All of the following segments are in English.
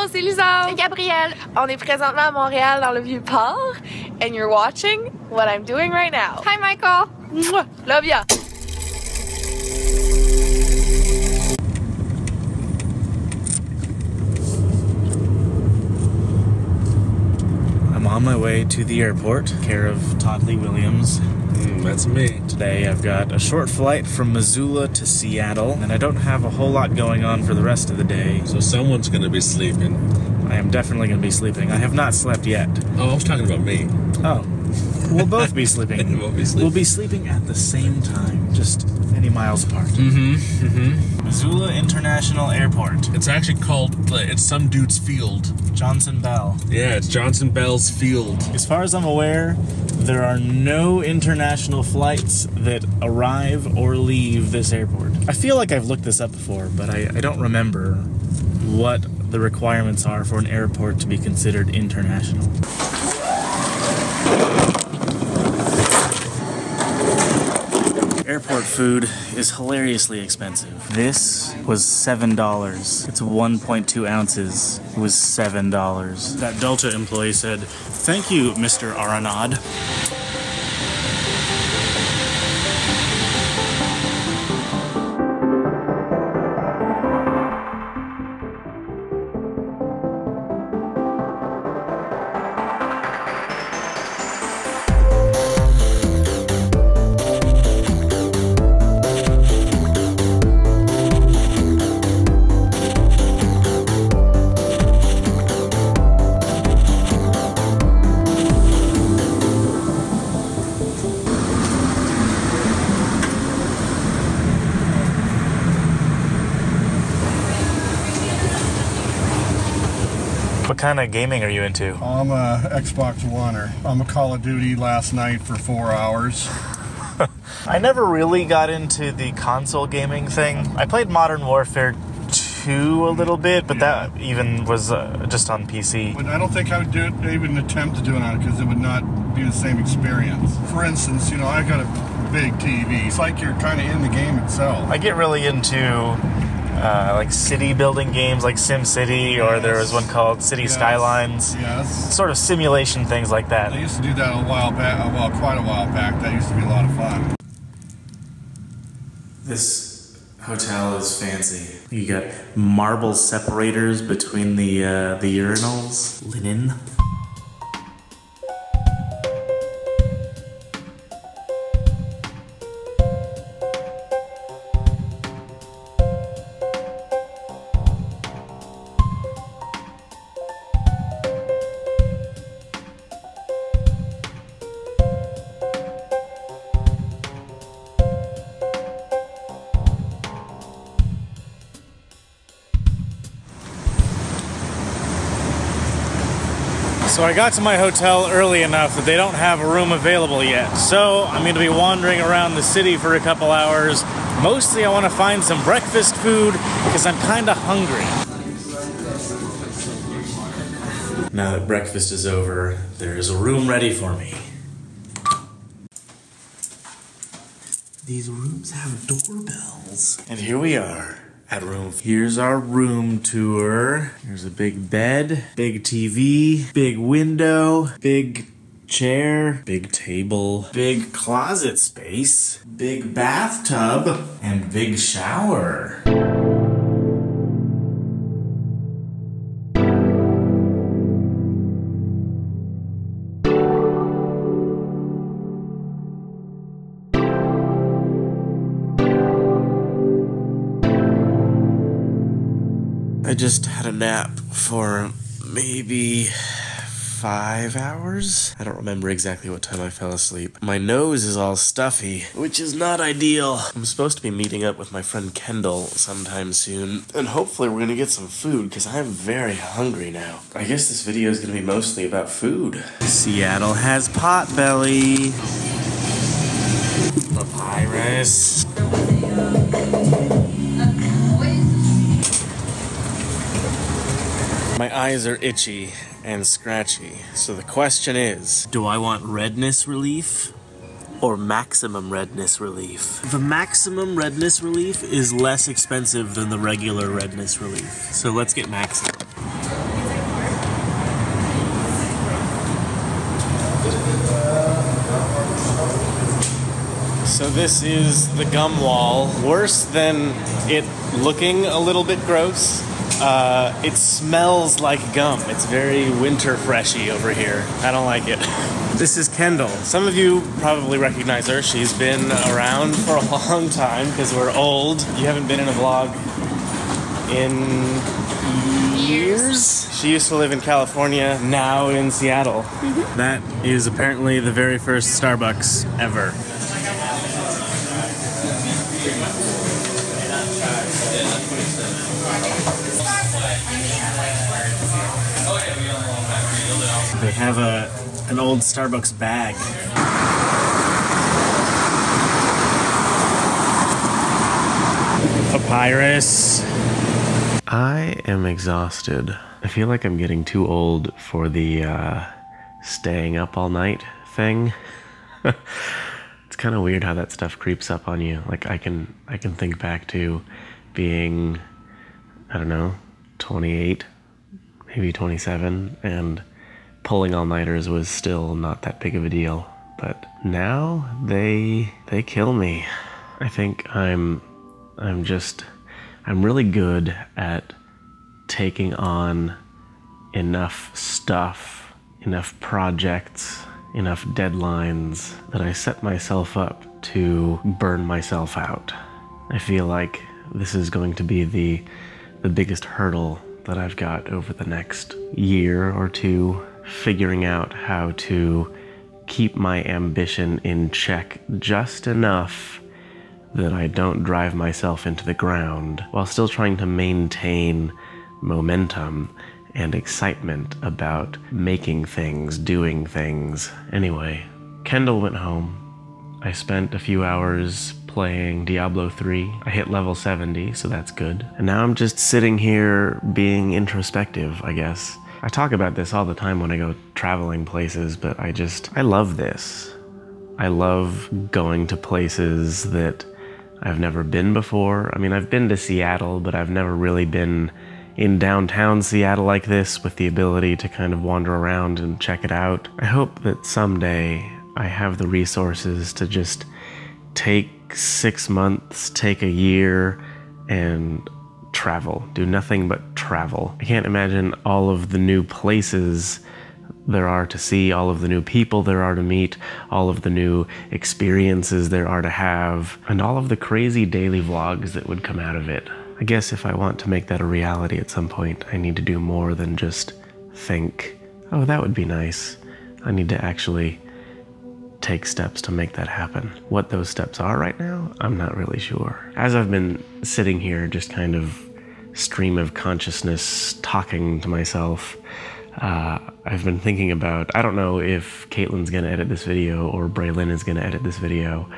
Allô, c'est Lysandre. C'est Gabrielle. On est présentement à Montréal dans le Vieux-Port. And you're watching what I'm doing right now. Hi, Michael. Mwah. Love ya. I'm on my way to the airport, care of Todd Williams. That's me. Today I've got a short flight from Missoula to Seattle, and I don't have a whole lot going on for the rest of the day. So someone's gonna be sleeping. I am definitely going to be sleeping. I have not slept yet. Oh, I was talking about me. Oh. We'll both be sleeping. We'll be sleeping. We'll be sleeping at the same time, just many miles apart. Missoula International Airport. It's actually called, it's some dude's field. Johnson Bell. Yeah, it's Johnson Bell's field. As far as I'm aware, there are no international flights that arrive or leave this airport. I feel like I've looked this up before, but I don't remember what the requirements are for an airport to be considered international. Airport food is hilariously expensive. This was $7. It's 1.2 ounces. It was $7. That Delta employee said, "Thank you, Mr. Aranad." What kind of gaming are you into? I'm a Xbox One'er. I'm a Call of Duty last night for 4 hours. I never really got into the console gaming thing. I played Modern Warfare 2 a little bit, but that even was just on PC. But I don't think I would do it, even attempt to do it on it, because it would not be the same experience. For instance, you know, I got a big TV. It's like you're kind of in the game itself. I get really into like city building games like SimCity, or there was one called City Skylines. Yes. Sort of simulation things like that. I used to do that a while back, well, quite a while back. That used to be a lot of fun. This hotel is fancy. You got marble separators between the urinals. Linen. So I got to my hotel early enough that they don't have a room available yet. So I'm going to be wandering around the city for a couple hours. Mostly I want to find some breakfast food because I'm kind of hungry. Now that breakfast is over, there is a room ready for me. These rooms have doorbells. And here we are. At room. Here's our room tour. Here's a big bed, big TV, big window, big chair, big table, big closet space, big bathtub, and big shower. I just had a nap for maybe 5 hours. I don't remember exactly what time I fell asleep. My nose is all stuffy, which is not ideal. I'm supposed to be meeting up with my friend Kendall sometime soon, and hopefully we're gonna get some food, because I'm very hungry now. I guess this video is gonna be mostly about food. Seattle has Potbelly. Papyrus. My eyes are itchy and scratchy, so the question is, do I want redness relief or maximum redness relief? The maximum redness relief is less expensive than the regular redness relief, so let's get maximum. So this is the gum wall. Worse than it looking a little bit gross, it smells like gum. It's very winter freshy over here. I don't like it. This is Kendall. Some of you probably recognize her. She's been around for a long time because we're old. You haven't been in a vlog in years? She used to live in California, now in Seattle. Mm-hmm. That is apparently the very first Starbucks ever. They have an old Starbucks bag. Papyrus. I am exhausted. I feel like I'm getting too old for the staying up all night thing. It's kind of weird how that stuff creeps up on you. Like I can think back to being, I don't know, 28, maybe 27, and pulling all-nighters was still not that big of a deal. But now they kill me. I think I'm really good at taking on enough stuff, enough projects, enough deadlines that I set myself up to burn myself out. I feel like this is going to be the biggest hurdle that I've got over the next year or two, figuring out how to keep my ambition in check just enough that I don't drive myself into the ground while still trying to maintain momentum and excitement about making things, doing things. Anyway, Kendall went home. I spent a few hours playing Diablo 3. I hit level 70, so that's good. And now I'm just sitting here being introspective, I guess. I talk about this all the time when I go traveling places, but I love this. I love going to places that I've never been before. I mean, I've been to Seattle, but I've never really been in downtown Seattle like this with the ability to kind of wander around and check it out. I hope that someday I have the resources to just take 6 months, take a year, and travel. Do nothing but travel. I can't imagine all of the new places there are to see, all of the new people there are to meet, all of the new experiences there are to have, and all of the crazy daily vlogs that would come out of it. I guess if I want to make that a reality at some point, I need to do more than just think, oh, that would be nice. I need to actually take steps to make that happen. What those steps are right now, I'm not really sure. As I've been sitting here, just kind of stream of consciousness talking to myself, I've been thinking about, I don't know if Caitlin's gonna edit this video or Braylon is gonna edit this video,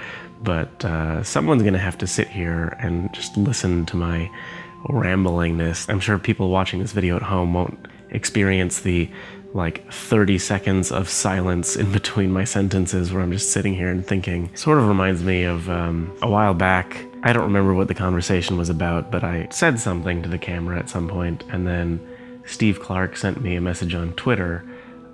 but someone's gonna have to sit here and just listen to my ramblingness. I'm sure people watching this video at home won't experience the like 30 seconds of silence in between my sentences where I'm just sitting here and thinking. Sort of reminds me of a while back. I don't remember what the conversation was about, but I said something to the camera at some point, and then Steve Clark sent me a message on Twitter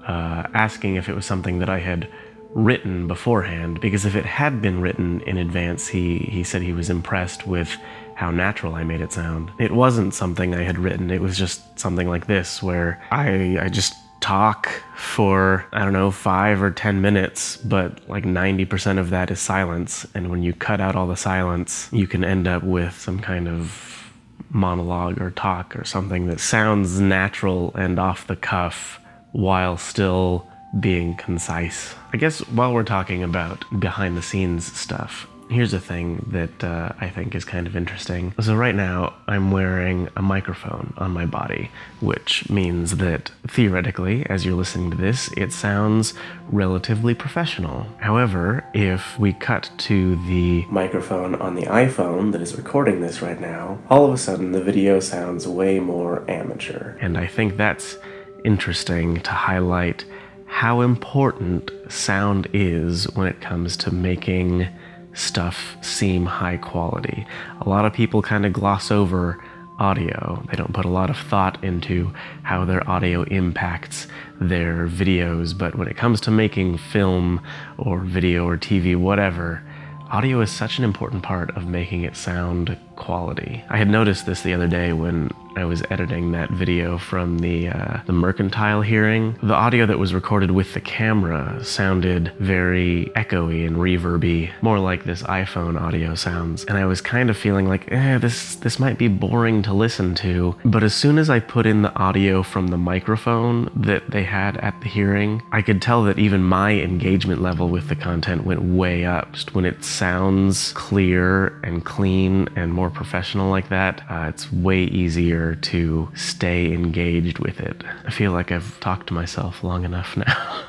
asking if it was something that I had written beforehand, because if it had been written in advance, he said he was impressed with how natural I made it sound. It wasn't something I had written, it was just something like this, where I just talk for, I don't know, 5 or 10 minutes, but like 90% of that is silence, and when you cut out all the silence, you can end up with some kind of monologue or talk or something that sounds natural and off the cuff while still being concise. I guess while we're talking about behind the scenes stuff, here's a thing that I think is kind of interesting. So right now I'm wearing a microphone on my body, which means that theoretically, as you're listening to this, it sounds relatively professional. However, if we cut to the microphone on the iPhone that is recording this right now, all of a sudden the video sounds way more amateur. And I think that's interesting to highlight how important sound is when it comes to making stuff seem high quality. A lot of people kind of gloss over audio. They don't put a lot of thought into how their audio impacts their videos, but when it comes to making film or video or TV, whatever, audio is such an important part of making it sound quality. I had noticed this the other day when I was editing that video from the mercantile hearing. The audio that was recorded with the camera sounded very echoey and reverby, more like this iPhone audio sounds. And I was kind of feeling like, this might be boring to listen to. But as soon as I put in the audio from the microphone that they had at the hearing, I could tell that even my engagement level with the content went way up. Just when it sounds clear and clean and more professional like that, it's way easier to stay engaged with it. I feel like I've talked to myself long enough now.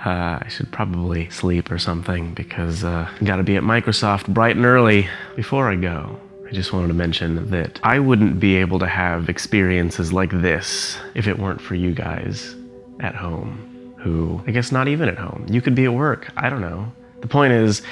I should probably sleep or something because I gotta be at Microsoft bright and early. Before I go, I just wanted to mention that I wouldn't be able to have experiences like this if it weren't for you guys at home, who, I guess not even at home. You could be at work, I don't know. The point is,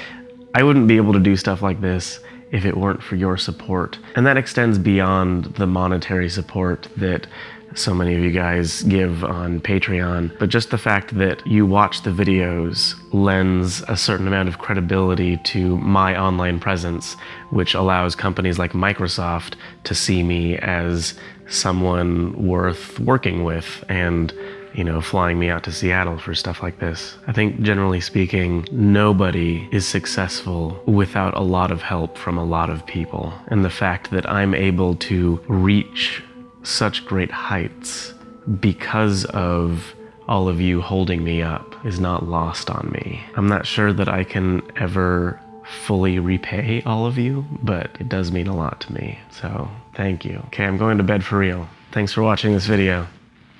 I wouldn't be able to do stuff like this if it weren't for your support. And that extends beyond the monetary support that so many of you guys give on Patreon, but just the fact that you watch the videos lends a certain amount of credibility to my online presence, which allows companies like Microsoft to see me as someone worth working with and, you know, flying me out to Seattle for stuff like this. I think generally speaking, nobody is successful without a lot of help from a lot of people. And the fact that I'm able to reach such great heights because of all of you holding me up is not lost on me. I'm not sure that I can ever fully repay all of you, but it does mean a lot to me. So thank you. Okay, I'm going to bed for real. Thanks for watching this video.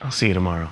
I'll see you tomorrow.